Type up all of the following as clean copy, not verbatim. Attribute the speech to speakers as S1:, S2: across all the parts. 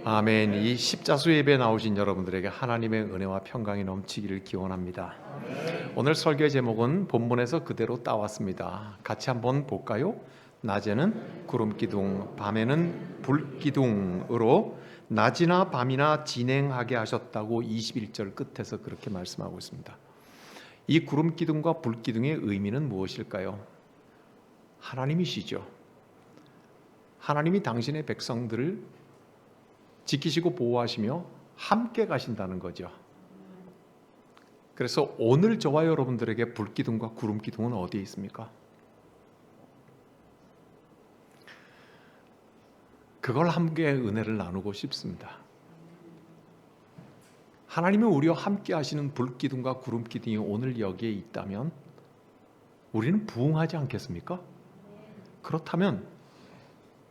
S1: 아멘. 이 십자수 예배에 나오신 여러분들에게 하나님의 은혜와 평강이 넘치기를 기원합니다. 오늘 설교의 제목은 본문에서 그대로 따왔습니다. 같이 한번 볼까요? 낮에는 구름기둥, 밤에는 불기둥으로 낮이나 밤이나 진행하게 하셨다고 21절 끝에서 그렇게 말씀하고 있습니다. 이 구름기둥과 불기둥의 의미는 무엇일까요? 하나님이시죠. 하나님이 당신의 백성들을 지키시고 보호하시며 함께 가신다는 거죠. 그래서 오늘 저와 여러분들에게 불기둥과 구름기둥은 어디에 있습니까? 그걸 함께 은혜를 나누고 싶습니다. 하나님이 우리와 함께 하시는 불기둥과 구름기둥이 오늘 여기에 있다면 우리는 부응하지 않겠습니까? 그렇다면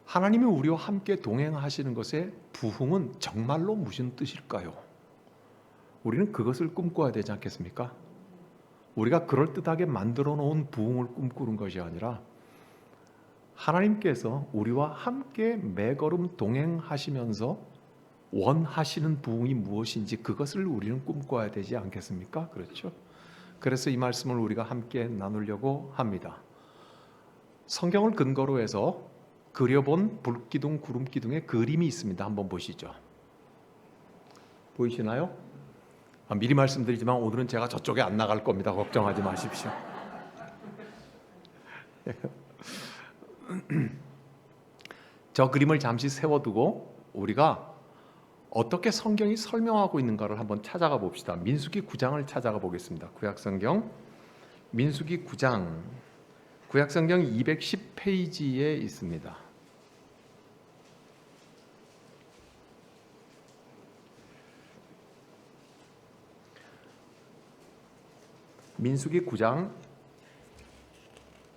S1: 하나님이 우리와 함께 동행하시는 것의 부흥은 정말로 무슨 뜻일까요? 우리는 그것을 꿈꿔야 되지 않겠습니까? 우리가 그럴듯하게 만들어 놓은 부흥을 꿈꾸는 것이 아니라 하나님께서 우리와 함께 매걸음 동행하시면서 원하시는 부흥이 무엇인지 그것을 우리는 꿈꿔야 되지 않겠습니까? 그렇죠? 그래서 이 말씀을 우리가 함께 나누려고 합니다. 성경을 근거로 해서 그려본 불기둥, 구름기둥의 그림이 있습니다. 한번 보시죠. 보이시나요? 미리 말씀드리지만 오늘은 제가 저쪽에 안 나갈 겁니다. 걱정하지 마십시오. 저 그림을 잠시 세워두고 우리가 어떻게 성경이 설명하고 있는가를 한번 찾아가 봅시다. 민수기 9장을 찾아가 보겠습니다. 구약성경 민수기 9장, 구약성경 210페이지에 있습니다. 민수기 9장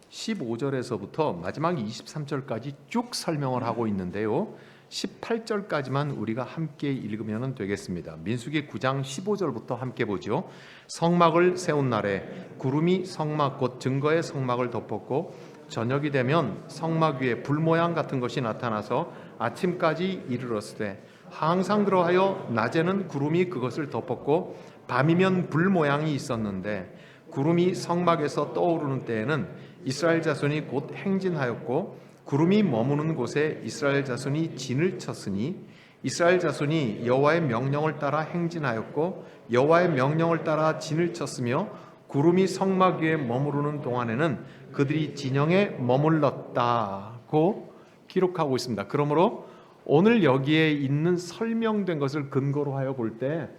S1: 15절에서부터 마지막 23절까지 쭉 설명을 하고 있는데요. 18절까지만 우리가 함께 읽으면 되겠습니다. 민수기 9장 15절부터 함께 보죠. 성막을 세운 날에 구름이 성막 곧 증거의 성막을 덮었고 저녁이 되면 성막 위에 불 모양 같은 것이 나타나서 아침까지 이르렀으되 항상 그러하여 낮에는 구름이 그것을 덮었고 밤이면 불 모양이 있었는데 구름이 성막에서 떠오르는 때에는 이스라엘 자손이 곧 행진하였고 구름이 머무는 곳에 이스라엘 자손이 진을 쳤으니 이스라엘 자손이 여호와의 명령을 따라 행진하였고 여호와의 명령을 따라 진을 쳤으며 구름이 성막 위에 머무르는 동안에는 그들이 진영에 머물렀다고 기록하고 있습니다. 그러므로 오늘 여기에 있는 설명된 것을 근거로 하여 볼 때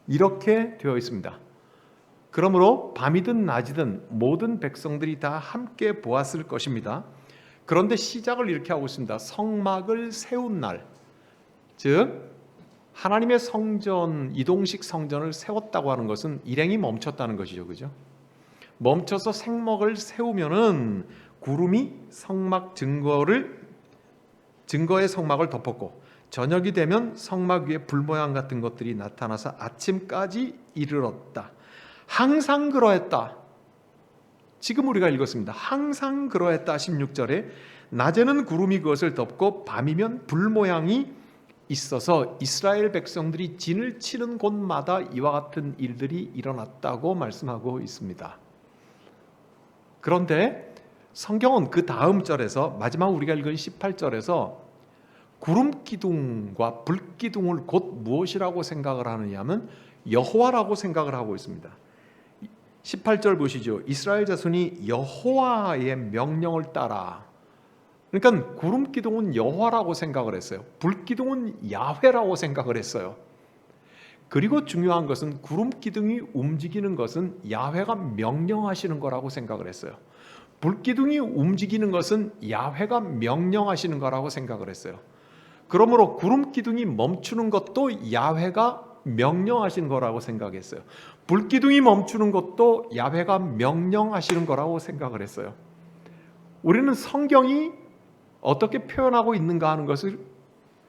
S1: 이렇게 되어 있습니다. 그러므로 밤이든 낮이든 모든 백성들이 다 함께 보았을 것입니다. 그런데 시작을 이렇게 하고 있습니다. 성막을 세운 날, 즉 하나님의 성전, 이동식 성전을 세웠다고 하는 것은 일행이 멈췄다는 것이죠. 그죠? 멈춰서 생목을 세우면은 구름이 성막 증거의 성막을 덮었고 저녁이 되면 성막 위에 불 모양 같은 것들이 나타나서 아침까지 이르렀다. 항상 그러했다. 지금 우리가 읽었습니다. 항상 그러했다. 16절에 낮에는 구름이 그것을 덮고 밤이면 불 모양이 있어서 이스라엘 백성들이 진을 치는 곳마다 이와 같은 일들이 일어났다고 말씀하고 있습니다. 그런데 성경은 그 다음 절에서 마지막 우리가 읽은 18절에서 구름기둥과 불기둥을 곧 무엇이라고 생각을 하느냐면 여호와라고 생각을 하고 있습니다. 18절 보시죠. 이스라엘 자손이 여호와의 명령을 따라, 그러니까 구름기둥은 여호와라고 생각을 했어요. 불기둥은 야훼라고 생각을 했어요. 그리고 중요한 것은 구름기둥이 움직이는 것은 야훼가 명령하시는 거라고 생각을 했어요. 불기둥이 움직이는 것은 야훼가 명령하시는 거라고 생각을 했어요. 그러므로 구름기둥이 멈추는 것도 야훼가 명령하신 거라고 생각했어요. 불기둥이 멈추는 것도 야훼가 명령하시는 거라고 생각을 했어요. 우리는 성경이 어떻게 표현하고 있는가 하는 것을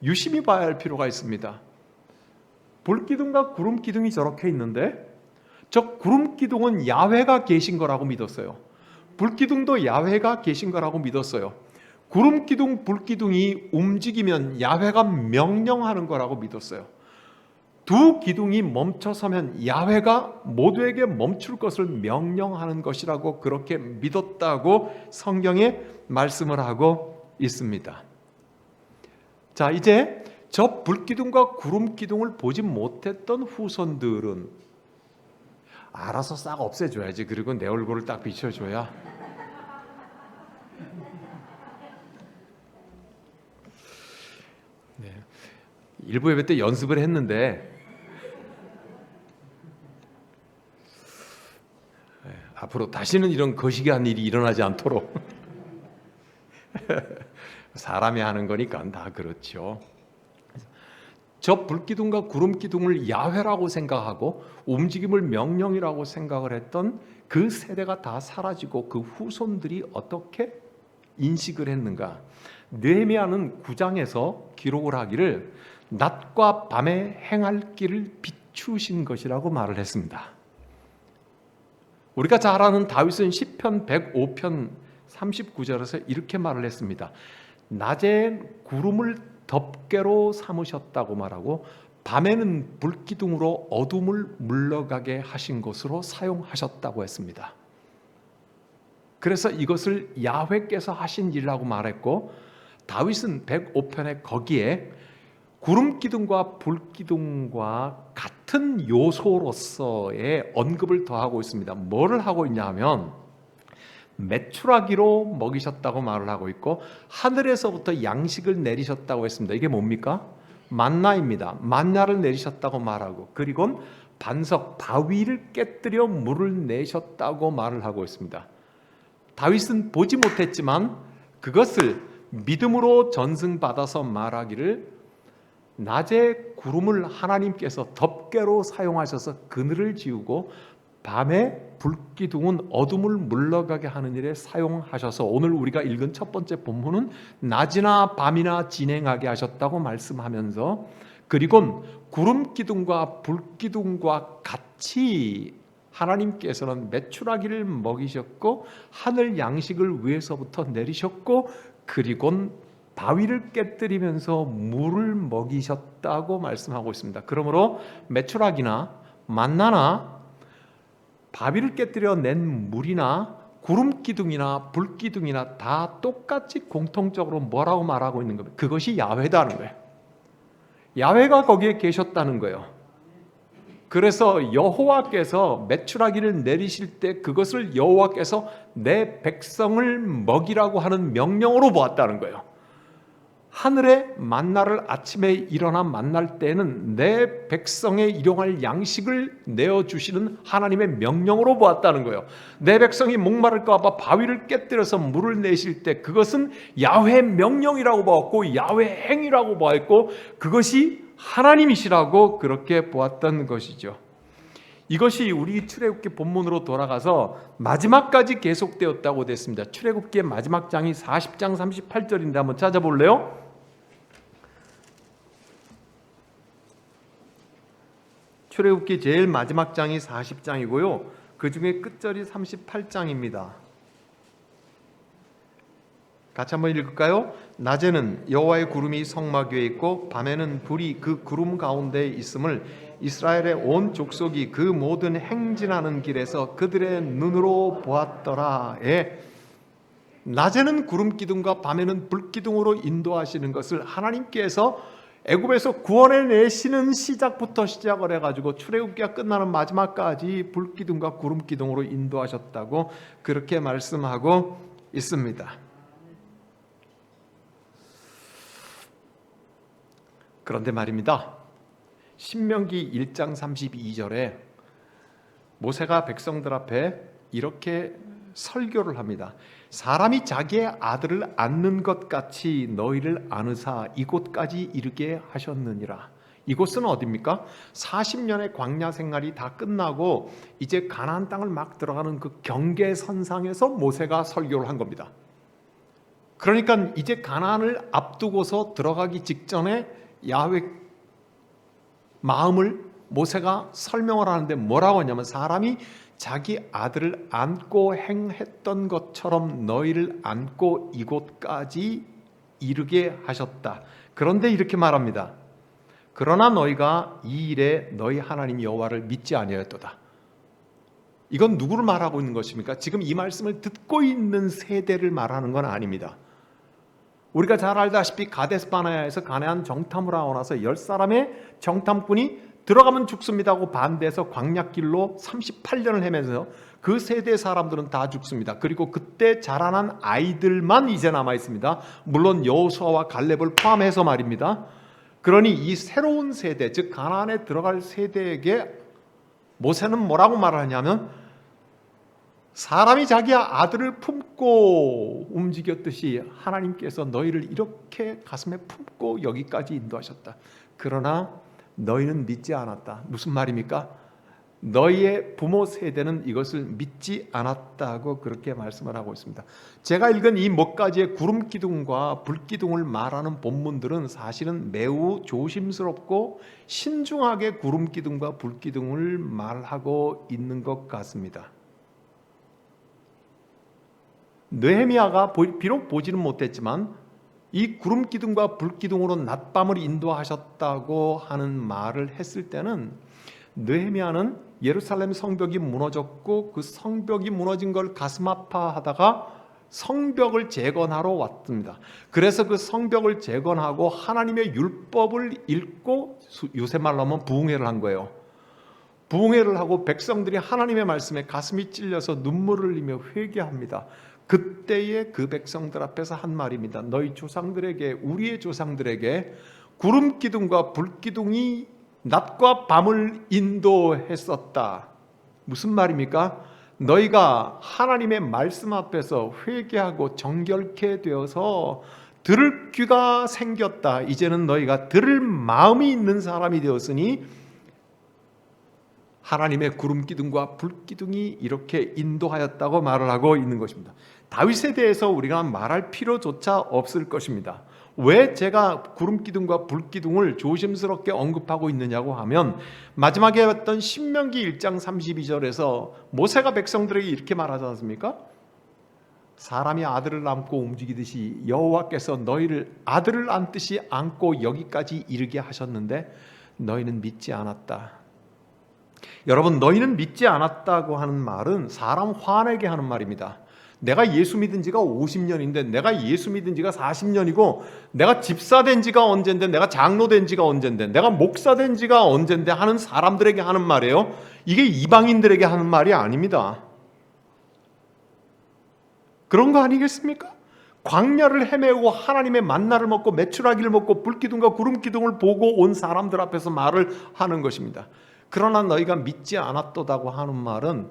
S1: 유심히 봐야 할 필요가 있습니다. 불기둥과 구름기둥이 저렇게 있는데 저 구름기둥은 야훼가 계신 거라고 믿었어요. 불기둥도 야훼가 계신 거라고 믿었어요. 구름 기둥, 불 기둥이 움직이면 야훼가 명령하는 거라고 믿었어요. 두 기둥이 멈춰서면 야훼가 모두에게 멈출 것을 명령하는 것이라고 그렇게 믿었다고 성경에 말씀을 하고 있습니다. 자, 이제 저 불기둥과 구름 기둥을 보지 못했던 후손들은 알아서 싹 없애줘야지. 그리고 내 얼굴을 딱 비춰줘야. 네. 일부 예배 때 연습을 했는데 앞으로 다시는 이런 거시기한 일이 일어나지 않도록 사람이 하는 거니까 다 그렇죠. 저 불기둥과 구름기둥을 야훼라고 생각하고 움직임을 명령이라고 생각을 했던 그 세대가 다 사라지고 그 후손들이 어떻게 인식을 했는가? 느헤미야는 9장에서 기록을 하기를 낮과 밤에 행할 길을 비추신 것이라고 말을 했습니다. 우리가 잘 아는 다윗은 시편 105편 39절에서 이렇게 말을 했습니다. 낮에 구름을 덮개로 삼으셨다고 말하고 밤에는 불기둥으로 어둠을 물러가게 하신 것으로 사용하셨다고 했습니다. 그래서 이것을 야훼께서 하신 일이라고 말했고, 다윗은 105편에 거기에 구름기둥과 불기둥과 같은 요소로서의 언급을 더하고 있습니다. 뭐를 하고 있냐 하면 메추라기로 먹이셨다고 말을 하고 있고, 하늘에서부터 양식을 내리셨다고 했습니다. 이게 뭡니까? 만나입니다. 만나를 내리셨다고 말하고, 그리고 반석 바위를 깨뜨려 물을 내셨다고 말을 하고 있습니다. 다윗은 보지 못했지만 그것을 믿음으로 전승받아서 말하기를 낮에 구름을 하나님께서 덮개로 사용하셔서 그늘을 지우고 밤에 불기둥은 어둠을 물러가게 하는 일에 사용하셔서 오늘 우리가 읽은 첫 번째 본문은 낮이나 밤이나 진행하게 하셨다고 말씀하면서, 그리고 구름기둥과 불기둥과 같이 하나님께서는 메추라기를 먹이셨고 하늘 양식을 위에서부터 내리셨고 그리고 바위를 깨뜨리면서 물을 먹이셨다고 말씀하고 있습니다. 그러므로 메추라기나 만나나 바위를 깨뜨려 낸 물이나 구름기둥이나 불기둥이나 다 똑같이 공통적으로 뭐라고 말하고 있는 겁니까? 그것이 야훼다는 거예요. 야훼가 거기에 계셨다는 거예요. 그래서 여호와께서 메추라기를 내리실 때 그것을 여호와께서 내 백성을 먹이라고 하는 명령으로 보았다는 거예요. 하늘에 만나를 아침에 일어나 만날 때는 내 백성의 일용할 양식을 내어주시는 하나님의 명령으로 보았다는 거예요. 내 백성이 목마를까 봐 바위를 깨뜨려서 물을 내실 때 그것은 야훼 명령이라고 보았고 야훼 행위라고 보았고 그것이 하나님이시라고 그렇게 보았던 것이죠. 이것이 우리 출애굽기 본문으로 돌아가서 마지막까지 계속되었다고 됐습니다. 출애굽기의 마지막 장이 40장 38절인데 한번 찾아볼래요? 출애굽기 제일 마지막 장이 40장이고요. 그 중에 끝절이 38장입니다. 같이 한번 읽을까요? 낮에는 여호와의 구름이 성막 위에 있고 밤에는 불이 그 구름 가운데에 있음을 이스라엘의 온 족속이 그 모든 행진하는 길에서 그들의 눈으로 보았더라. 낮에는 구름 기둥과 밤에는 불 기둥으로 인도하시는 것을 하나님께서 애굽에서 구원해 내시는 시작부터 시작을 해가지고 출애굽기가 끝나는 마지막까지 불 기둥과 구름 기둥으로 인도하셨다고 그렇게 말씀하고 있습니다. 그런데 말입니다. 신명기 1장 32절에 모세가 백성들 앞에 이렇게 설교를 합니다. 사람이 자기의 아들을 안는 것 같이 너희를 안으사 이곳까지 이르게 하셨느니라. 이곳은 어디입니까? 40년의 광야 생활이 다 끝나고 이제 가나안 땅을 막 들어가는 그 경계선상에서 모세가 설교를 한 겁니다. 그러니까 이제 가나안을 앞두고서 들어가기 직전에 야훼 마음을 모세가 설명을 하는데 뭐라고 하냐면 사람이 자기 아들을 안고 행했던 것처럼 너희를 안고 이곳까지 이르게 하셨다. 그런데 이렇게 말합니다. 그러나 너희가 이 일에 너희 하나님 여호와를 믿지 아니하였도다. 이건 누구를 말하고 있는 것입니까? 지금 이 말씀을 듣고 있는 세대를 말하는 건 아닙니다. 우리가 잘 알다시피 가데스 바네아에서 가나안 정탐을 하고 나서 10사람의 정탐꾼이 들어가면 죽습니다 하고 반대해서 광야길로 38년을 헤매서 그 세대 사람들은 다 죽습니다. 그리고 그때 자라난 아이들만 이제 남아 있습니다. 물론 여호수아와 갈렙을 포함해서 말입니다. 그러니 이 새로운 세대, 즉 가나안에 들어갈 세대에게 모세는 뭐라고 말하냐면 사람이 자기 아들을 품고 움직였듯이 하나님께서 너희를 이렇게 가슴에 품고 여기까지 인도하셨다. 그러나 너희는 믿지 않았다. 무슨 말입니까? 너희의 부모 세대는 이것을 믿지 않았다고 그렇게 말씀을 하고 있습니다. 제가 읽은 이 몇 가지의 구름 기둥과 불 기둥을 말하는 본문들은 사실은 매우 조심스럽고 신중하게 구름 기둥과 불 기둥을 말하고 있는 것 같습니다. 느헤미야가 비록 보지는 못했지만 이 구름 기둥과 불 기둥으로 낮밤을 인도하셨다고 하는 말을 했을 때는 느헤미야는 예루살렘 성벽이 무너졌고 그 성벽이 무너진 걸 가슴 아파하다가 성벽을 재건하러 왔습니다. 그래서 그 성벽을 재건하고 하나님의 율법을 읽고 요새 말로 하면 부흥회를 한 거예요. 부흥회를 하고 백성들이 하나님의 말씀에 가슴이 찔려서 눈물을 흘리며 회개합니다. 그때의 그 백성들 앞에서 한 말입니다. 너희 조상들에게, 우리의 조상들에게 구름 기둥과 불 기둥이 낮과 밤을 인도했었다. 무슨 말입니까? 너희가 하나님의 말씀 앞에서 회개하고 정결케 되어서 들을 귀가 생겼다. 이제는 너희가 들을 마음이 있는 사람이 되었으니 하나님의 구름 기둥과 불 기둥이 이렇게 인도하였다고 말을 하고 있는 것입니다. 다윗에 대해서 우리가 말할 필요조차 없을 것입니다. 왜 제가 구름 기둥과 불 기둥을 조심스럽게 언급하고 있느냐고 하면 마지막에 봤던 신명기 1장 32절에서 모세가 백성들에게 이렇게 말하지 않습니까? 사람이 아들을 안고 움직이듯이 여호와께서 너희를 아들을 안듯이 안고 여기까지 이르게 하셨는데 너희는 믿지 않았다. 여러분, 너희는 믿지 않았다고 하는 말은 사람 화내게 하는 말입니다. 내가 예수 믿은 지가 50년인데 내가 예수 믿은 지가 40년이고 내가 집사 된 지가 언젠데 내가 장로 된 지가 언젠데 내가 목사 된 지가 언젠데 하는 사람들에게 하는 말이에요. 이게 이방인들에게 하는 말이 아닙니다. 그런 거 아니겠습니까? 광야를 헤매고 하나님의 만나를 먹고 메추라기를 먹고 불기둥과 구름기둥을 보고 온 사람들 앞에서 말을 하는 것입니다. 그러나 너희가 믿지 않았도다고 하는 말은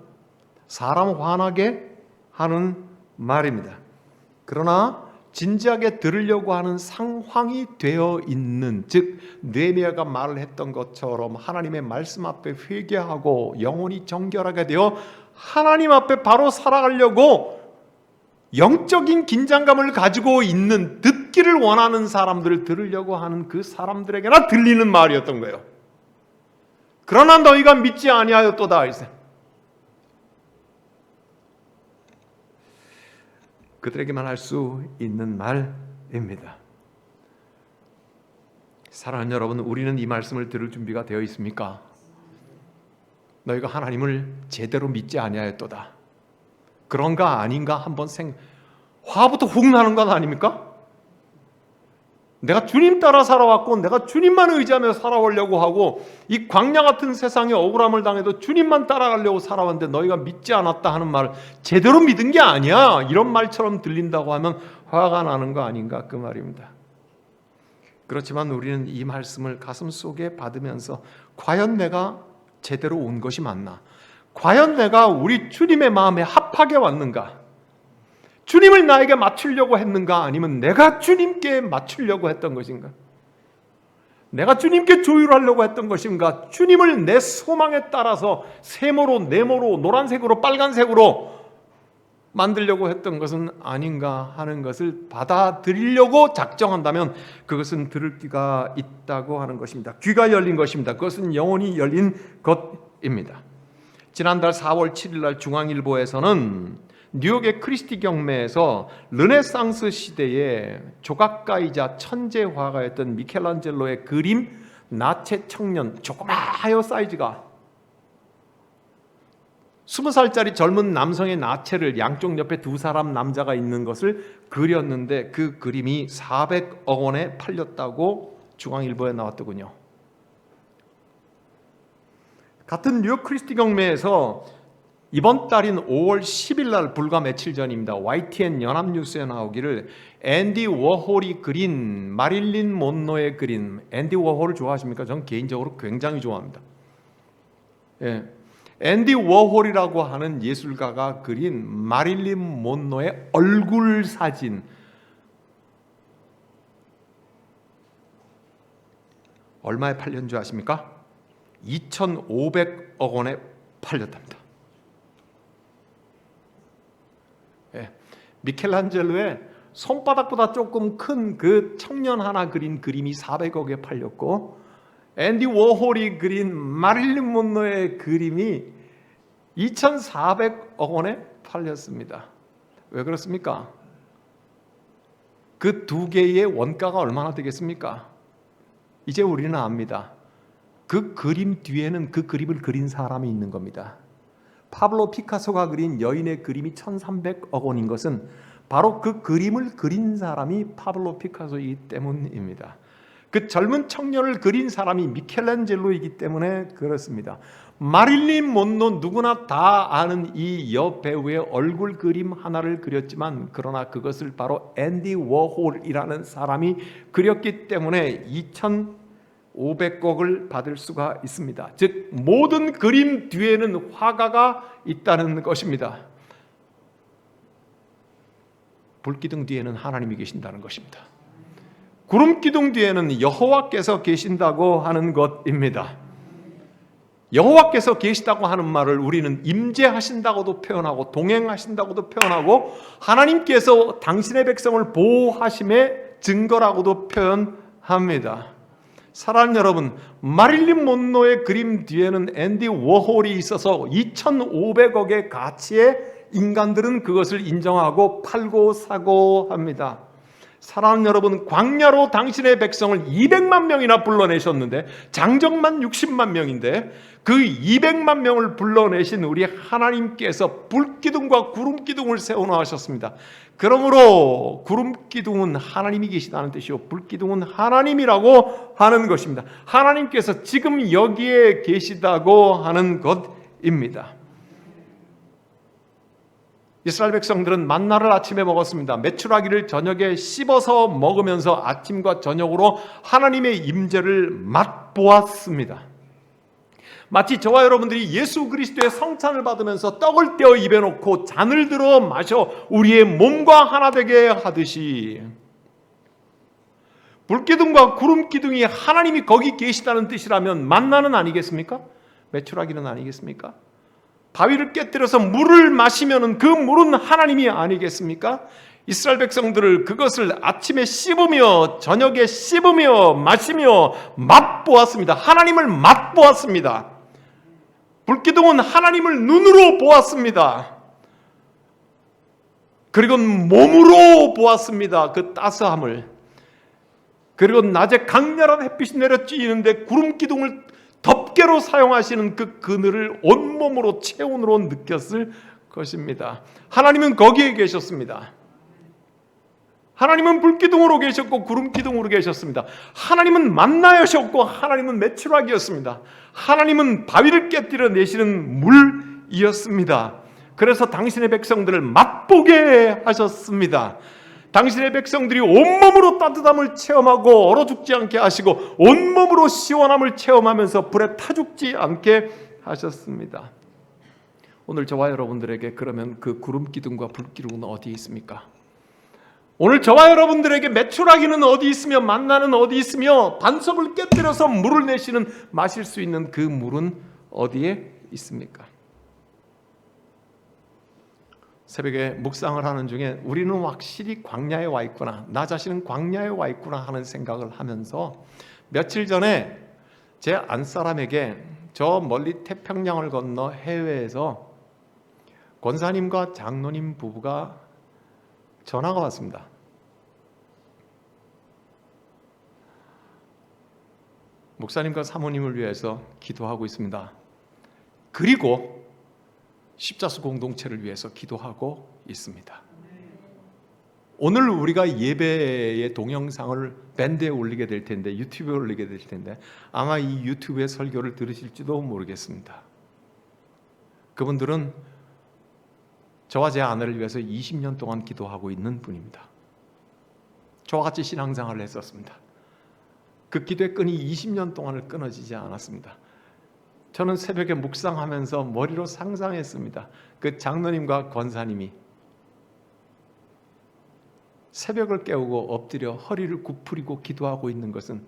S1: 사람 화나게 하는 말입니다. 그러나 진지하게 들으려고 하는 상황이 되어 있는, 즉 느헤미야가 말을 했던 것처럼 하나님의 말씀 앞에 회개하고 영혼이 정결하게 되어 하나님 앞에 바로 살아가려고 영적인 긴장감을 가지고 있는, 듣기를 원하는 사람들을 들으려고 하는 그 사람들에게나 들리는 말이었던 거예요. 그러나 너희가 믿지 아니하였도다. 그들에게만 할 수 있는 말입니다. 사랑하는 여러분, 우리는 이 말씀을 들을 준비가 되어 있습니까? 너희가 하나님을 제대로 믿지 아니하였도다. 그런가 아닌가 한번 화부터 훅 나는 건 아닙니까? 내가 주님 따라 살아왔고 내가 주님만 의지하며 살아오려고 하고 이 광야 같은 세상에 억울함을 당해도 주님만 따라가려고 살아왔는데 너희가 믿지 않았다 하는 말을 제대로 믿은 게 아니야, 이런 말처럼 들린다고 하면 화가 나는 거 아닌가, 그 말입니다. 그렇지만 우리는 이 말씀을 가슴 속에 받으면서 과연 내가 제대로 온 것이 맞나? 과연 내가 우리 주님의 마음에 합하게 왔는가? 주님을 나에게 맞추려고 했는가? 아니면 내가 주님께 맞추려고 했던 것인가? 내가 주님께 조율하려고 했던 것인가? 주님을 내 소망에 따라서 세모로, 네모로, 노란색으로, 빨간색으로 만들려고 했던 것은 아닌가 하는 것을 받아들이려고 작정한다면 그것은 들을 귀가 있다고 하는 것입니다. 귀가 열린 것입니다. 그것은 영혼이 열린 것입니다. 지난달 4월 7일 날 중앙일보에서는 뉴욕의 크리스티 경매에서 르네상스 시대의 조각가이자 천재 화가였던 미켈란젤로의 그림 나체 청년, 조그마하여 사이즈가 20살짜리 젊은 남성의 나체를 양쪽 옆에 두 사람 남자가 있는 것을 그렸는데 그 그림이 400억 원에 팔렸다고 중앙일보에 나왔더군요. 같은 뉴욕 크리스티 경매에서 이번 달인 5월 10일 날 불과 며칠 전입니다. YTN 연합뉴스에 나오기를 앤디 워홀이 그린 마릴린 몬로의 그림. 앤디 워홀을 좋아하십니까? 저는 개인적으로 굉장히 좋아합니다. 예. 앤디 워홀이라고 하는 예술가가 그린 마릴린 몬로의 얼굴 사진, 얼마에 팔린 줄 아십니까? 2,500억 원에 팔렸답니다. 예. 미켈란젤로의 손바닥보다 조금 큰 그 청년 하나 그린 그림이 400억에 팔렸고, 앤디 워홀이 그린 마릴린 몬로의 그림이 2,400억 원에 팔렸습니다. 왜 그렇습니까? 그 두 개의 원가가 얼마나 되겠습니까? 이제 우리는 압니다. 그 그림 뒤에는 그 그림을 그린 사람이 있는 겁니다. 파블로 피카소가 그린 여인의 그림이 1,300억 원인 것은 바로 그 그림을 그린 사람이 파블로 피카소이기 때문입니다. 그 젊은 청년을 그린 사람이 미켈란젤로이기 때문에 그렇습니다. 마릴린 몬로 누구나 다 아는 이 여배우의 얼굴 그림 하나를 그렸지만 그러나 그것을 바로 앤디 워홀이라는 사람이 그렸기 때문에 2,500억을 받을 수가 있습니다. 즉 모든 그림 뒤에는 화가가 있다는 것입니다. 불기둥 뒤에는 하나님이 계신다는 것입니다. 구름 기둥 뒤에는 여호와께서 계신다고 하는 것입니다. 여호와께서 계시다고 하는 말을 우리는 임재하신다고도 표현하고 동행하신다고도 표현하고 하나님께서 당신의 백성을 보호하심의 증거라고도 표현합니다. 사랑하는 여러분, 마릴린 몬로의 그림 뒤에는 앤디 워홀이 있어서 2,500억의 가치의 인간들은 그것을 인정하고 팔고 사고 합니다. 사랑하는 여러분, 광야로 당신의 백성을 200만 명이나 불러내셨는데 장정만 60만 명인데 그 200만 명을 불러내신 우리 하나님께서 불기둥과 구름기둥을 세워놓으셨습니다. 그러므로 구름기둥은 하나님이 계시다는 뜻이요 불기둥은 하나님이라고 하는 것입니다. 하나님께서 지금 여기에 계시다고 하는 것입니다. 이스라엘 백성들은 만나를 아침에 먹었습니다. 메추라기를 저녁에 씹어서 먹으면서 아침과 저녁으로 하나님의 임재를 맛보았습니다. 마치 저와 여러분들이 예수 그리스도의 성찬을 받으면서 떡을 떼어 입에 넣고 잔을 들어 마셔 우리의 몸과 하나 되게 하듯이 불기둥과 구름기둥이 하나님이 거기 계시다는 뜻이라면 만나는 아니겠습니까? 메추라기는 아니겠습니까? 바위를 깨뜨려서 물을 마시면 그 물은 하나님이 아니겠습니까? 이스라엘 백성들을 그것을 아침에 씹으며 저녁에 씹으며 마시며 맛보았습니다. 하나님을 맛보았습니다. 불기둥은 하나님을 눈으로 보았습니다. 그리고 몸으로 보았습니다. 그 따스함을. 그리고 낮에 강렬한 햇빛이 내려쬐는데 구름기둥을 덮개로 사용하시는 그 그늘을 온몸으로 체온으로 느꼈을 것입니다. 하나님은 거기에 계셨습니다. 하나님은 불기둥으로 계셨고 구름기둥으로 계셨습니다. 하나님은 만나셨고 하나님은 메추라기였습니다. 하나님은 바위를 깨뜨려 내시는 물이었습니다. 그래서 당신의 백성들을 맛보게 하셨습니다. 당신의 백성들이 온몸으로 따뜻함을 체험하고 얼어 죽지 않게 하시고 온몸으로 시원함을 체험하면서 불에 타 죽지 않게 하셨습니다. 오늘 저와 여러분들에게 그러면 그 구름기둥과 불기둥은 어디 있습니까? 오늘 저와 여러분들에게 메추라기는 어디 있으며 만나는 어디 있으며 반석을 깨뜨려서 물을 내시는 마실 수 있는 그 물은 어디에 있습니까? 새벽에 묵상을 하는 중에 우리는 확실히 광야에 와 있구나, 나 자신은 광야에 와 있구나 하는 생각을 하면서 며칠 전에 제 안사람에게 저 멀리 태평양을 건너 해외에서 권사님과 장로님 부부가 전화가 왔습니다. 목사님과 사모님을 위해서 기도하고 있습니다. 그리고 십자수 공동체를 위해서 기도하고 있습니다. 오늘 우리가 예배의 동영상을 밴드에 올리게 될 텐데, 유튜브에 올리게 될 텐데 아마 이 유튜브의 설교를 들으실지도 모르겠습니다. 그분들은 저와 제 아내를 위해서 20년 동안 기도하고 있는 분입니다. 저와 같이 신앙생활을 했었습니다. 그 기도의 끈이 20년 동안을 끊어지지 않았습니다. 저는 새벽에 묵상하면서 머리로 상상했습니다. 그 장로님과 권사님이 새벽을 깨우고 엎드려 허리를 굽히고 기도하고 있는 것은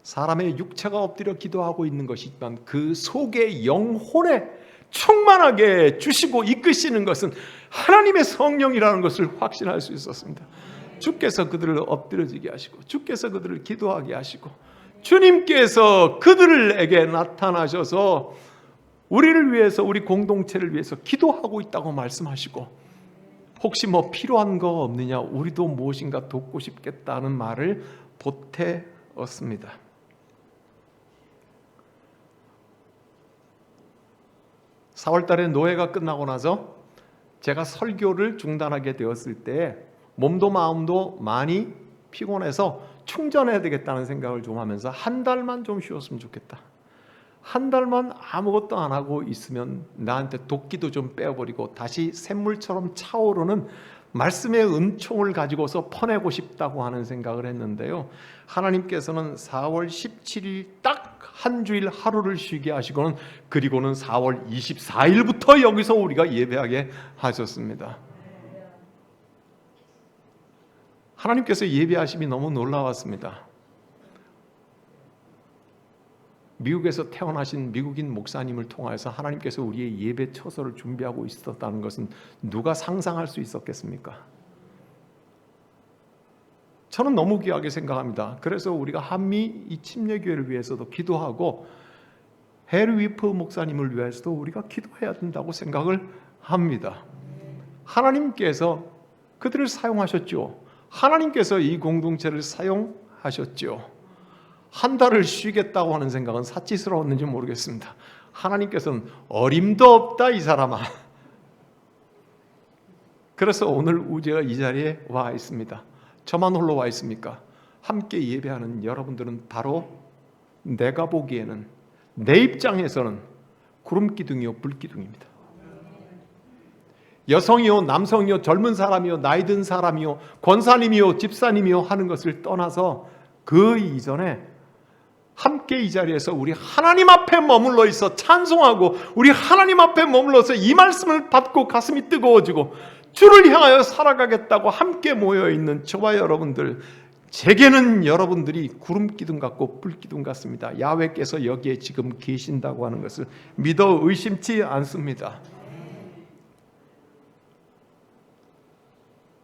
S1: 사람의 육체가 엎드려 기도하고 있는 것이지만 그 속에 영혼에 충만하게 주시고 이끄시는 것은 하나님의 성령이라는 것을 확신할 수 있었습니다. 주께서 그들을 엎드려지게 하시고, 주께서 그들을 기도하게 하시고, 주님께서 그들에게 나타나셔서 우리를 위해서, 우리 공동체를 위해서 기도하고 있다고 말씀하시고, 혹시 뭐 필요한 거 없느냐, 우리도 무엇인가 돕고 싶겠다는 말을 보태었습니다. (4월) 달에 노예가 끝나고 나서 제가 설교를 중단하게 되었을 때 몸도 마음도 많이 피곤해서 충전해야 되겠다는 생각을 좀 하면서 한 달만 좀 쉬었으면 좋겠다, 한 달만 아무것도 안 하고 있으면 나한테 도끼도 좀 빼어버리고 다시 샘물처럼 차오르는 말씀의 은총을 가지고서 퍼내고 싶다고 하는 생각을 했는데요, 하나님께서는 4월 17일 딱 한 주일 하루를 쉬게 하시고는, 그리고는 4월 24일부터 여기서 우리가 예배하게 하셨습니다. 하나님께서 예배하심이 너무 놀라웠습니다. 미국에서 태어나신 미국인 목사님을 통해서 하나님께서 우리의 예배 처소를 준비하고 있었다는 것은 누가 상상할 수 있었겠습니까? 저는 너무 귀하게 생각합니다. 그래서 우리가 한미 이 침례교회를 위해서도 기도하고 해리 위프 목사님을 위해서도 우리가 기도해야 된다고 생각을 합니다. 하나님께서 그들을 사용하셨죠. 하나님께서 이 공동체를 사용하셨죠. 한 달을 쉬겠다고 하는 생각은 사치스러웠는지 모르겠습니다. 하나님께서는 어림도 없다 이 사람아. 그래서 오늘 우리가 이 자리에 와 있습니다. 저만 홀로 와 있습니까? 함께 예배하는 여러분들은 바로 내가 보기에는, 내 입장에서는 구름기둥이요 불기둥입니다. 여성이요 남성이요 젊은 사람이요 나이 든 사람이요 권사님이요 집사님이요 하는 것을 떠나서 그 이전에 함께 이 자리에서 우리 하나님 앞에 머물러 있어 찬송하고, 우리 하나님 앞에 머물러서 이 말씀을 받고 가슴이 뜨거워지고 주를 향하여 살아가겠다고 함께 모여있는 저와 여러분들, 제게는 여러분들이 구름기둥 같고 불기둥 같습니다. 야훼께서 여기에 지금 계신다고 하는 것을 믿어 의심치 않습니다.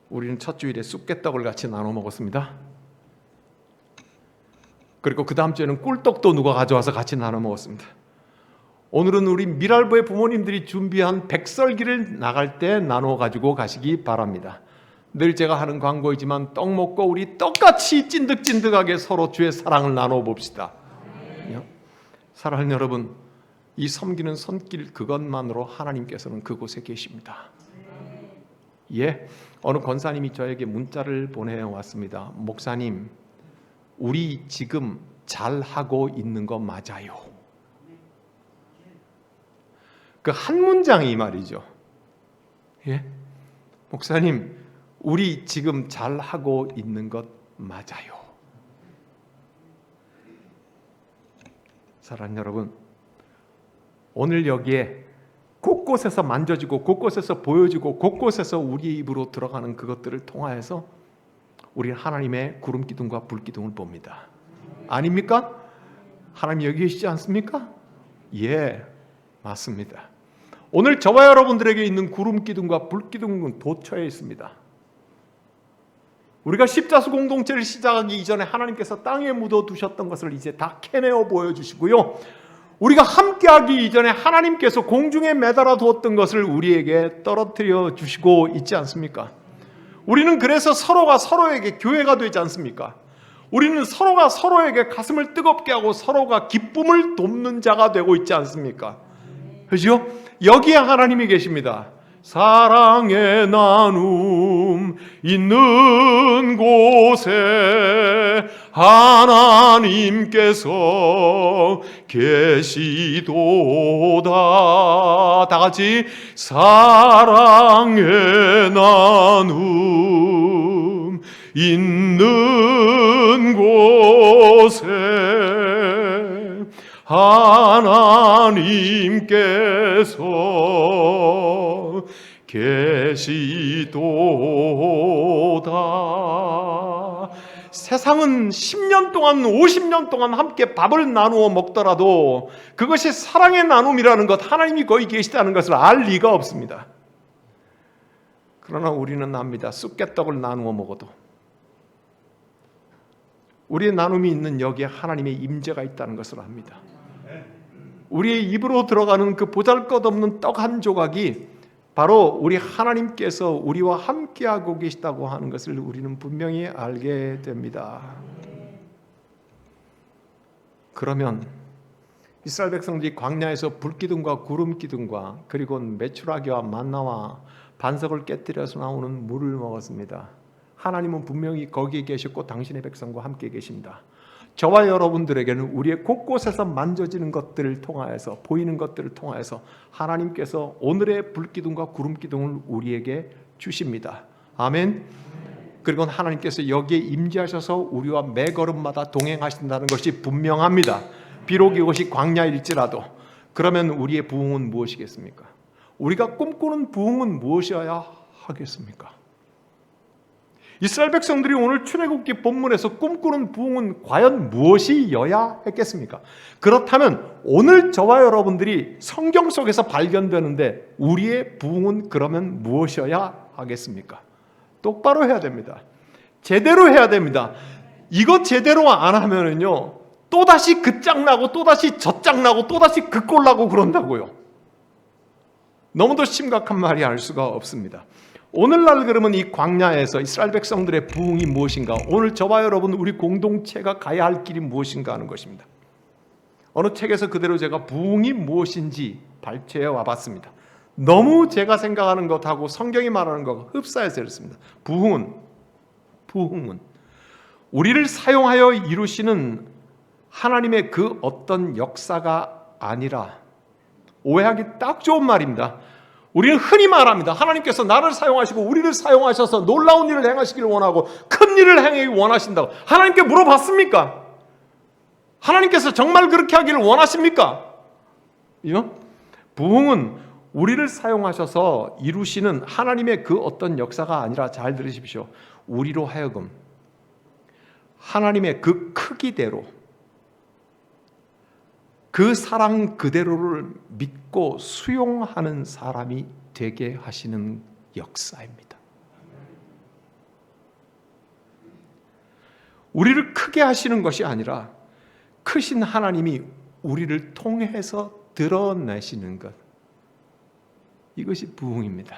S1: 우리는 첫 주일에 쑥개떡을 같이 나눠 먹었습니다. 그리고 그 다음 주에는 꿀떡도 누가 가져와서 같이 나눠 먹었습니다. 오늘은 우리 미랄부의 부모님들이 준비한 백설기를 나갈 때 나눠 가지고 가시기 바랍니다. 늘 제가 하는 광고이지만 떡 먹고 우리 떡같이 찐득찐득하게 서로 주의 사랑을 나눠 봅시다. 사랑하는 여러분, 이 섬기는 손길 그것만으로 하나님께서는 그곳에 계십니다. 예, 어느 권사님이 저에게 문자를 보내왔습니다. 목사님, 우리 지금 잘하고 있는 거 맞아요? 그 한 문장이 말이죠. 예? 목사님, 우리 지금 잘하고 있는 것 맞아요? 사랑하는 여러분, 오늘 여기에 곳곳에서 만져지고 곳곳에서 보여지고 곳곳에서 우리 입으로 들어가는 그것들을 통하여서 우리는 하나님의 구름기둥과 불기둥을 봅니다. 아닙니까? 하나님 여기 계시지 않습니까? 예, 맞습니다. 오늘 저와 여러분들에게 있는 구름 기둥과 불 기둥은 도처에 있습니다. 우리가 십자수 공동체를 시작하기 이전에 하나님께서 땅에 묻어두셨던 것을 이제 다 캐내어 보여주시고요, 우리가 함께하기 이전에 하나님께서 공중에 매달아 두었던 것을 우리에게 떨어뜨려 주시고 있지 않습니까? 우리는 그래서 서로가 서로에게 교회가 되지 않습니까? 우리는 서로가 서로에게 가슴을 뜨겁게 하고 서로가 기쁨을 돕는 자가 되고 있지 않습니까? 그죠? 여기에 하나님이 계십니다. 사랑의 나눔 있는 곳에 하나님께서 계시도다. 다 같이 사랑의 나눔 있는 곳에 하나님께서 계시도다. 세상은 10년 동안 50년 동안 함께 밥을 나누어 먹더라도 그것이 사랑의 나눔이라는 것, 하나님이 거기 계시다는 것을 알 리가 없습니다. 그러나 우리는 압니다. 쑥개떡을 나누어 먹어도 우리의 나눔이 있는 여기에 하나님의 임재가 있다는 것을 압니다. 우리의 입으로 들어가는 그 보잘것없는 떡 한 조각이 바로 우리 하나님께서 우리와 함께하고 계시다고 하는 것을 우리는 분명히 알게 됩니다. 그러면 이스라엘 백성들이 광야에서 불기둥과 구름기둥과 그리고 메추라기와 만나와 반석을 깨뜨려서 나오는 물을 먹었습니다. 하나님은 분명히 거기에 계셨고 당신의 백성과 함께 계십니다. 저와 여러분들에게는 우리의 곳곳에서 만져지는 것들을 통하여서, 보이는 것들을 통하여서 하나님께서 오늘의 불기둥과 구름기둥을 우리에게 주십니다. 아멘. 그리고 하나님께서 여기에 임재하셔서 우리와 매 걸음마다 동행하신다는 것이 분명합니다. 비록 이것이 광야일지라도. 그러면 우리의 부흥은 무엇이겠습니까? 우리가 꿈꾸는 부흥은 무엇이어야 하겠습니까? 이스라엘 백성들이 오늘 출애굽기 본문에서 꿈꾸는 부흥은 과연 무엇이어야 했겠습니까? 그렇다면 오늘 저와 여러분들이 성경 속에서 발견되는데 우리의 부흥은 그러면 무엇이어야 하겠습니까? 똑바로 해야 됩니다. 제대로 해야 됩니다. 이거 제대로 안 하면은요, 또다시 그 짱나고 또다시 저 짱나고 또다시 그 꼴나고 그런다고요. 너무도 심각한 말이 알 수가 없습니다. 오늘날 그러면 이 광야에서 이스라엘 백성들의 부흥이 무엇인가, 오늘 저와 여러분 우리 공동체가 가야 할 길이 무엇인가 하는 것입니다. 어느 책에서 그대로 제가 부흥이 무엇인지 발췌해 와봤습니다. 너무 제가 생각하는 것하고 성경이 말하는 것과 흡사해서 이렇습니다. 부흥은 우리를 사용하여 이루시는 하나님의 그 어떤 역사가 아니라, 오해하기 딱 좋은 말입니다. 우리는 흔히 말합니다. 하나님께서 나를 사용하시고 우리를 사용하셔서 놀라운 일을 행하시기를 원하고 큰 일을 행하기 원하신다고 하나님께 물어봤습니까? 하나님께서 정말 그렇게 하기를 원하십니까? 부흥은 우리를 사용하셔서 이루시는 하나님의 그 어떤 역사가 아니라, 잘 들으십시오, 우리로 하여금 하나님의 그 크기대로, 그 사랑 그대로를 믿고 수용하는 사람이 되게 하시는 역사입니다. 우리를 크게 하시는 것이 아니라 크신 하나님이 우리를 통해서 드러내시는 것, 이것이 부흥입니다.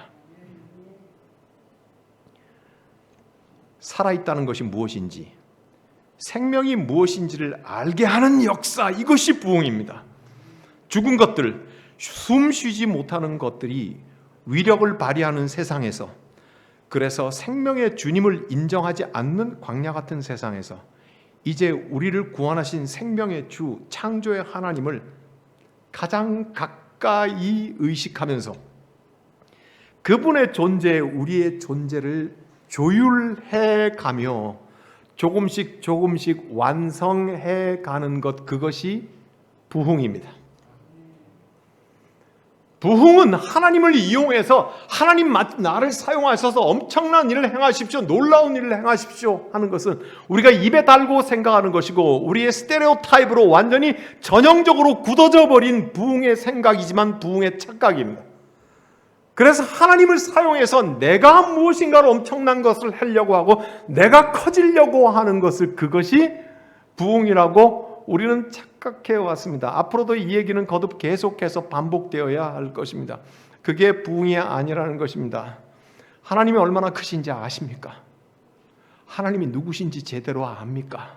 S1: 살아있다는 것이 무엇인지, 생명이 무엇인지를 알게 하는 역사, 이것이 부흥입니다. 죽은 것들, 숨 쉬지 못하는 것들이 위력을 발휘하는 세상에서, 그래서 생명의 주님을 인정하지 않는 광야 같은 세상에서 이제 우리를 구원하신 생명의 주, 창조의 하나님을 가장 가까이 의식하면서 그분의 존재에 우리의 존재를 조율해 가며 조금씩 완성해 가는 것, 그것이 부흥입니다. 부흥은 하나님을 이용해서 하나님 나를 사용하셔서 엄청난 일을 행하십시오, 놀라운 일을 행하십시오 하는 것은 우리가 입에 달고 생각하는 것이고, 우리의 스테레오타입으로 완전히 전형적으로 굳어져 버린 부흥의 생각이지만 부흥의 착각입니다. 그래서 하나님을 사용해서 내가 무엇인가를 엄청난 것을 하려고 하고 내가 커지려고 하는 것을, 그것이 부흥이라고 우리는 착각해 왔습니다. 앞으로도 이 얘기는 거듭 계속해서 반복되어야 할 것입니다. 그게 부흥이 아니라는 것입니다. 하나님이 얼마나 크신지 아십니까? 하나님이 누구신지 제대로 압니까?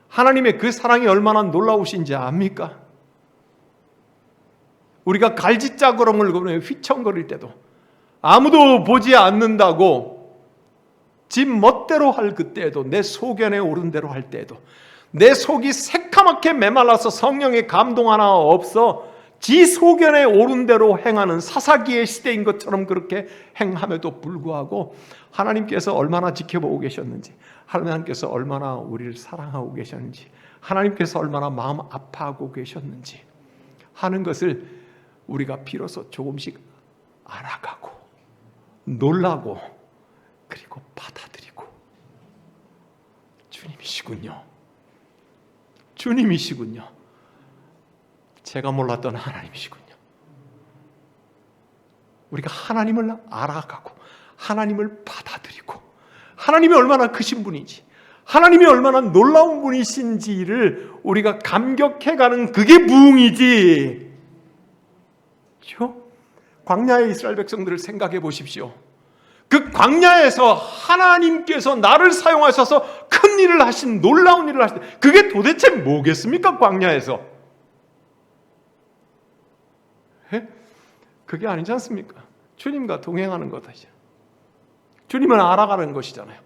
S1: 하나님의 그 사랑이 얼마나 놀라우신지 압니까? 우리가 갈지자구름을 휘청거릴 때도, 아무도 보지 않는다고 집 멋대로 할 그때에도, 내 소견에 오른 대로 할 때에도, 내 속이 새카맣게 메말라서 성령의 감동 하나 없어 지 소견에 오른 대로 행하는 사사기의 시대인 것처럼 그렇게 행함에도 불구하고 하나님께서 얼마나 지켜보고 계셨는지, 하나님께서 얼마나 우리를 사랑하고 계셨는지, 하나님께서 얼마나 마음 아파하고 계셨는지 하는 것을 우리가 비로소 조금씩 알아가고 놀라고 그리고 받아들이고, 주님이시군요. 주님이시군요. 제가 몰랐던 하나님이시군요. 우리가 하나님을 알아가고 하나님을 받아들이고 하나님이 얼마나 크신 분인지, 하나님이 얼마나 놀라운 분이신지를 우리가 감격해가는, 그게 부흥이지. 그렇죠? 광야의 이스라엘 백성들을 생각해 보십시오. 그 광야에서 하나님께서 나를 사용하셔서 큰 일을 하신, 놀라운 일을 하신, 그게 도대체 뭐겠습니까? 광야에서. 그게 아니지 않습니까? 주님과 동행하는 것이죠. 주님을 알아가는 것이잖아요.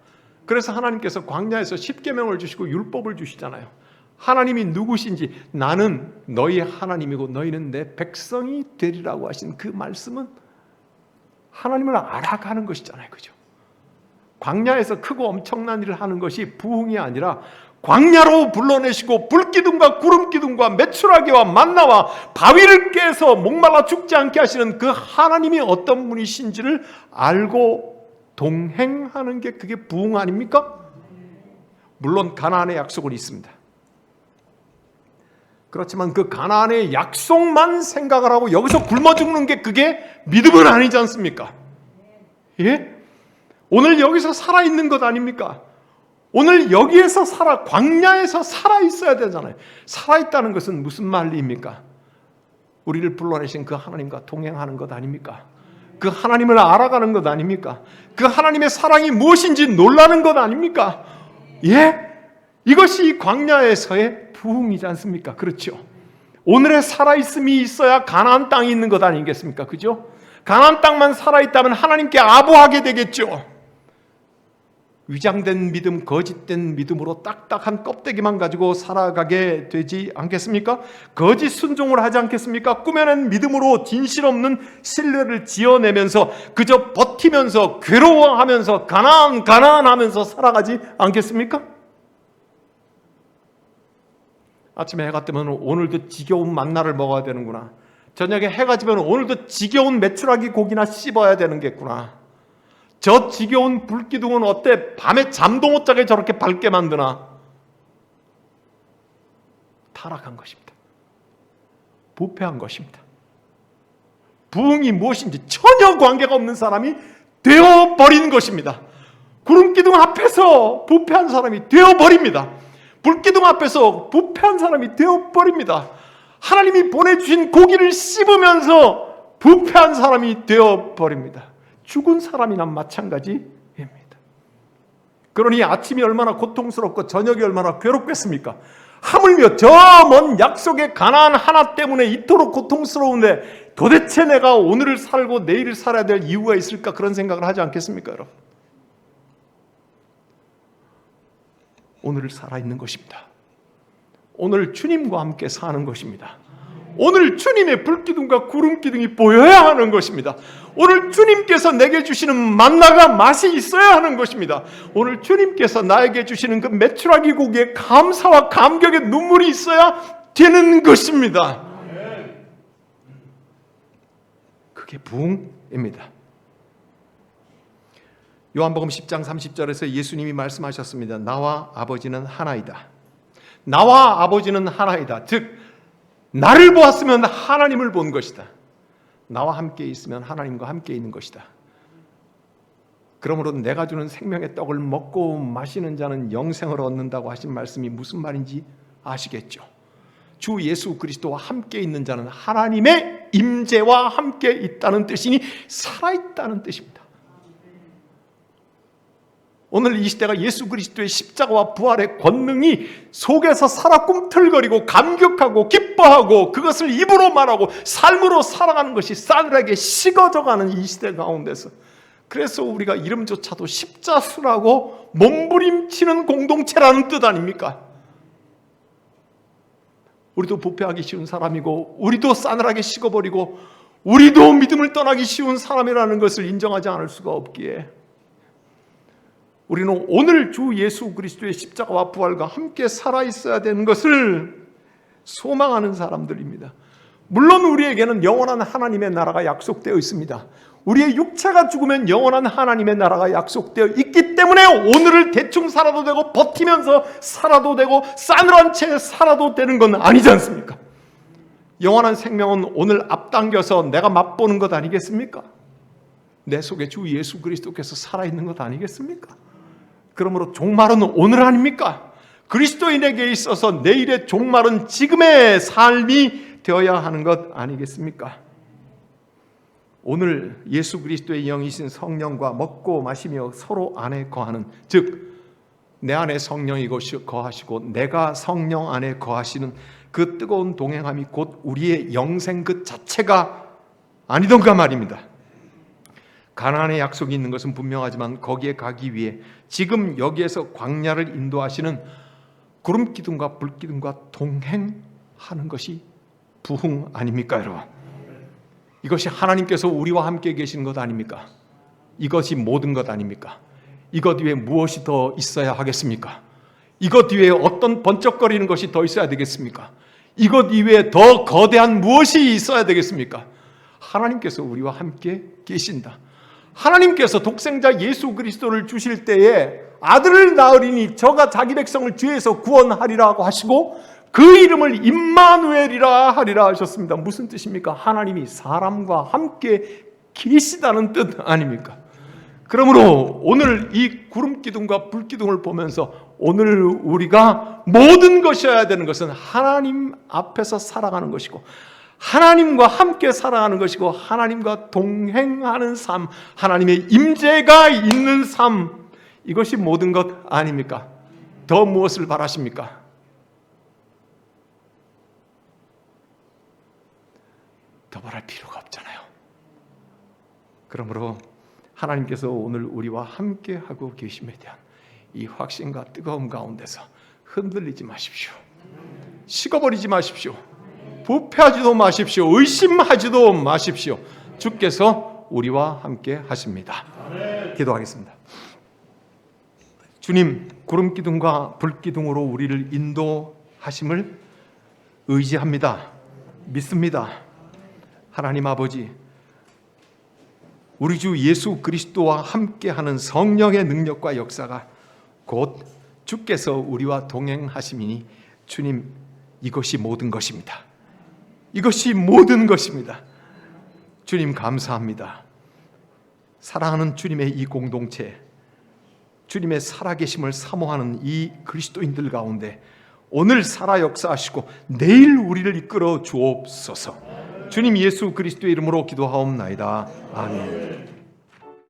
S1: 그래서 하나님께서 광야에서 십계명을 주시고 율법을 주시잖아요. 하나님이 누구신지, 나는 너희 하나님이고 너희는 내 백성이 되리라고 하신 그 말씀은 하나님을 알아가는 것이잖아요. 그죠? 광야에서 크고 엄청난 일을 하는 것이 부흥이 아니라, 광야로 불러내시고 불기둥과 구름기둥과 메추라기와 만나와 바위를 깨서 목말라 죽지 않게 하시는 그 하나님이 어떤 분이신지를 알고 동행하는 게, 그게 부흥 아닙니까? 물론 가나안의 약속은 있습니다. 그렇지만 그 가나안의 약속만 생각을 하고 여기서 굶어 죽는 게, 그게 믿음은 아니지 않습니까? 예? 오늘 여기서 살아있는 것 아닙니까? 오늘 여기에서 광야에서 살아있어야 되잖아요. 살아있다는 것은 무슨 말입니까? 우리를 불러내신 그 하나님과 동행하는 것 아닙니까? 그 하나님을 알아가는 것 아닙니까? 그 하나님의 사랑이 무엇인지 놀라는 것 아닙니까? 예? 이것이 광야에서의 부흥이지 않습니까? 그렇죠? 오늘의 살아있음이 있어야 가나안 땅이 있는 것 아니겠습니까? 그죠? 가나안 땅만 살아있다면 하나님께 아부하게 되겠죠. 위장된 믿음, 거짓된 믿음으로 딱딱한 껍데기만 가지고 살아가게 되지 않겠습니까? 거짓 순종을 하지 않겠습니까? 꾸며낸 믿음으로 진실 없는 신뢰를 지어내면서 그저 버티면서 괴로워하면서 가난하면서 살아가지 않겠습니까? 아침에 해가 뜨면 오늘도 지겨운 만나를 먹어야 되는구나. 저녁에 해가 지면 오늘도 지겨운 메추라기 고기나 씹어야 되는겠구나. 저 지겨운 불기둥은 어때? 밤에 잠도 못 자게 저렇게 밝게 만드나? 타락한 것입니다. 부패한 것입니다. 부흥이 무엇인지 전혀 관계가 없는 사람이 되어버린 것입니다. 구름기둥 앞에서 부패한 사람이 되어버립니다. 불기둥 앞에서 부패한 사람이 되어버립니다. 하나님이 보내주신 고기를 씹으면서 부패한 사람이 되어버립니다. 죽은 사람이나 마찬가지입니다. 그러니 아침이 얼마나 고통스럽고 저녁이 얼마나 괴롭겠습니까? 하물며 저 먼 약속의 가나안 하나 때문에 이토록 고통스러운데 도대체 내가 오늘을 살고 내일을 살아야 될 이유가 있을까? 그런 생각을 하지 않겠습니까, 여러분? 오늘을 살아있는 것입니다. 오늘 주님과 함께 사는 것입니다. 오늘 주님의 불기둥과 구름기둥이 보여야 하는 것입니다. 오늘 주님께서 내게 주시는 만나가 맛이 있어야 하는 것입니다. 오늘 주님께서 나에게 주시는 그 메추라기 고기에 감사와 감격의 눈물이 있어야 되는 것입니다. 그게 부흥입니다. 요한복음 10장 30절에서 예수님이 말씀하셨습니다. 나와 아버지는 하나이다. 나와 아버지는 하나이다. 즉 나를 보았으면 하나님을 본 것이다. 나와 함께 있으면 하나님과 함께 있는 것이다. 그러므로 내가 주는 생명의 떡을 먹고 마시는 자는 영생을 얻는다고 하신 말씀이 무슨 말인지 아시겠죠? 주 예수 그리스도와 함께 있는 자는 하나님의 임재와 함께 있다는 뜻이니 살아있다는 뜻입니다. 오늘 이 시대가 예수 그리스도의 십자가와 부활의 권능이 속에서 살아 꿈틀거리고 감격하고 기뻐하고 그것을 입으로 말하고 삶으로 살아가는 것이 싸늘하게 식어져가는 이 시대 가운데서, 그래서 우리가 이름조차도 십자수라고 몸부림치는 공동체라는 뜻 아닙니까? 우리도 부패하기 쉬운 사람이고 우리도 싸늘하게 식어버리고 우리도 믿음을 떠나기 쉬운 사람이라는 것을 인정하지 않을 수가 없기에 우리는 오늘 주 예수 그리스도의 십자가와 부활과 함께 살아있어야 되는 것을 소망하는 사람들입니다. 물론 우리에게는 영원한 하나님의 나라가 약속되어 있습니다. 우리의 육체가 죽으면 영원한 하나님의 나라가 약속되어 있기 때문에 오늘을 대충 살아도 되고 버티면서 살아도 되고 싸늘한 채 살아도 되는 건 아니지 않습니까? 영원한 생명은 오늘 앞당겨서 내가 맛보는 것 아니겠습니까? 내 속에 주 예수 그리스도께서 살아있는 것 아니겠습니까? 그러므로 종말은 오늘 아닙니까? 그리스도인에게 있어서 내일의 종말은 지금의 삶이 되어야 하는 것 아니겠습니까? 오늘 예수 그리스도의 영이신 성령과 먹고 마시며 서로 안에 거하는, 즉 내 안에 성령이 거하시고 내가 성령 안에 거하시는 그 뜨거운 동행함이 곧 우리의 영생 그 자체가 아니던가 말입니다. 가나안의 약속이 있는 것은 분명하지만 거기에 가기 위해 지금 여기에서 광야를 인도하시는 구름 기둥과 불 기둥과 동행하는 것이 부흥 아닙니까, 여러분? 이것이 하나님께서 우리와 함께 계시는 것 아닙니까? 이것이 모든 것 아닙니까? 이것 위에 무엇이 더 있어야 하겠습니까? 이것 위에 어떤 번쩍거리는 것이 더 있어야 되겠습니까? 이것 이외에 더 거대한 무엇이 있어야 되겠습니까? 하나님께서 우리와 함께 계신다. 하나님께서 독생자 예수 그리스도를 주실 때에 아들을 낳으리니 저가 자기 백성을 죄에서 구원하리라고 하시고 그 이름을 임마누엘이라 하리라 하셨습니다. 무슨 뜻입니까? 하나님이 사람과 함께 계시다는 뜻 아닙니까? 그러므로 오늘 이 구름 기둥과 불 기둥을 보면서 오늘 우리가 모든 것이어야 되는 것은 하나님 앞에서 살아가는 것이고 하나님과 함께 살아가는 것이고 하나님과 동행하는 삶, 하나님의 임재가 있는 삶, 이것이 모든 것 아닙니까? 더 무엇을 바라십니까? 더 바랄 필요가 없잖아요. 그러므로 하나님께서 오늘 우리와 함께 하고 계심에 대한 이 확신과 뜨거움 가운데서 흔들리지 마십시오. 식어버리지 마십시오. 부패하지도 마십시오. 의심하지도 마십시오. 주께서 우리와 함께 하십니다. 기도하겠습니다. 주님, 구름 기둥과 불 기둥으로 우리를 인도하심을 의지합니다. 믿습니다. 하나님 아버지, 우리 주 예수 그리스도와 함께하는 성령의 능력과 역사가 곧 주께서 우리와 동행하심이니 주님, 이것이 모든 것입니다. 이것이 모든 것입니다. 주님 감사합니다. 사랑하는 주님의 이 공동체, 주님의 살아계심을 사모하는 이 그리스도인들 가운데 오늘 살아 역사하시고 내일 우리를 이끌어 주옵소서. 주님 예수 그리스도의 이름으로 기도하옵나이다. 아멘.